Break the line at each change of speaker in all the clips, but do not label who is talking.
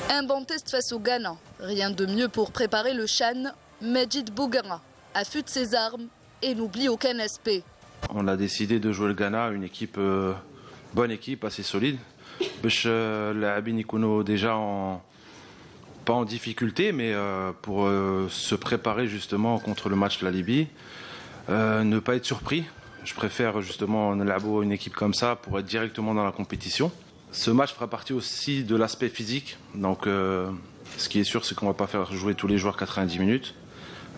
Un bon test face au Ghana. Rien de mieux pour préparer le CHAN. Majid Bouguera affûte ses armes et n'oublie aucun aspect.
On a décidé de jouer le Ghana, une équipe, bonne équipe, assez solide. Déjà pas en difficulté, mais pour se préparer justement contre le match de la Libye. Ne pas être surpris. Je préfère justement une équipe comme ça pour être directement dans la compétition. Ce match fera partie aussi de l'aspect physique. Donc ce qui est sûr, c'est qu'on ne va pas faire jouer tous les joueurs 90 minutes.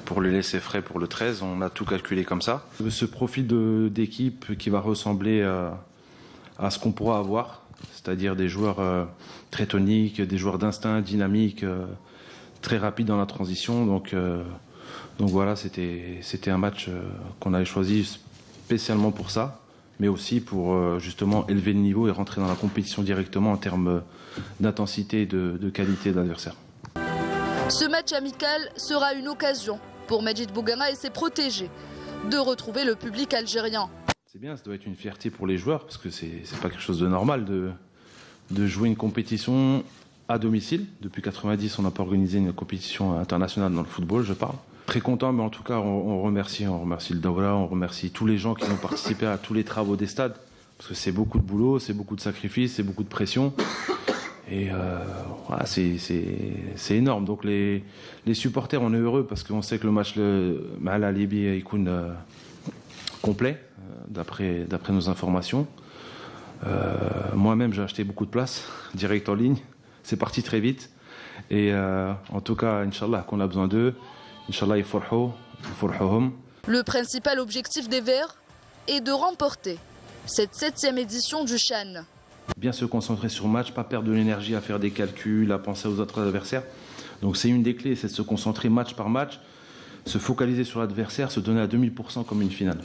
Pour les laisser frais pour le 13, on a tout calculé comme ça. Ce profil d'équipe qui va ressembler à ce qu'on pourra avoir, c'est-à-dire des joueurs très toniques, des joueurs d'instinct, dynamiques, très rapides dans la transition. Donc voilà, c'était un match qu'on avait choisi spécialement pour ça, mais aussi pour justement élever le niveau et rentrer dans la compétition directement en termes d'intensité et de qualité d'adversaire.
Ce match amical sera une occasion pour Majid Bouguera et ses protégés de retrouver le public algérien.
C'est bien, ça doit être une fierté pour les joueurs parce que c'est pas quelque chose de normal de jouer une compétition à domicile. Depuis 90, on n'a pas organisé une compétition internationale dans le football, je parle. Très content, mais en tout cas, on remercie le Dawla, on remercie tous les gens qui ont participé à tous les travaux des stades parce que c'est beaucoup de boulot, c'est beaucoup de sacrifices, c'est beaucoup de pression. Et voilà, c'est énorme. Donc les supporters, on est heureux parce qu'on sait que le match à la Libye est complet, d'après nos informations. Moi-même, j'ai acheté beaucoup de places, direct en ligne. C'est parti très vite. Et en tout cas, Inch'Allah, qu'on a besoin d'eux. Inch'Allah, yafurhouhum.
Le principal objectif des Verts est de remporter cette 7e édition du CHAN.
Bien se concentrer sur le match, pas perdre de l'énergie à faire des calculs, à penser aux autres adversaires. Donc c'est une des clés, c'est de se concentrer match par match, se focaliser sur l'adversaire, se donner à 2000% comme une finale.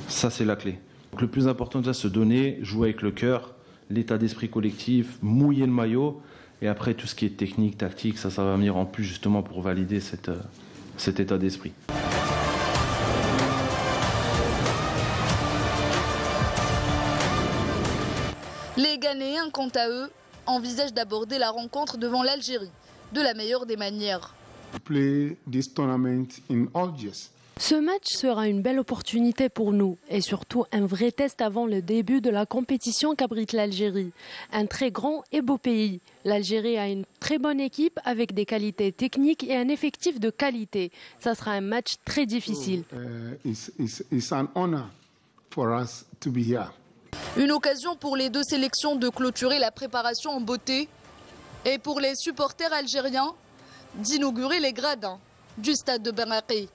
Ça, c'est la clé. Donc le plus important, déjà, se donner, jouer avec le cœur, l'état d'esprit collectif, mouiller le maillot. Et après, tout ce qui est technique, tactique, ça va venir en plus justement pour valider cet état d'esprit.
Les Ghanéens, quant à eux, envisagent d'aborder la rencontre devant l'Algérie de la meilleure des manières.
Ce match sera une belle opportunité pour nous et surtout un vrai test avant le début de la compétition qu'abrite l'Algérie. Un très grand et beau pays. L'Algérie a une très bonne équipe avec des qualités techniques et un effectif de qualité. Ça sera un match très difficile.
It's an honor for us to be here.
Une occasion pour les deux sélections de clôturer la préparation en beauté et pour les supporters algériens d'inaugurer les gradins du stade de Bamako.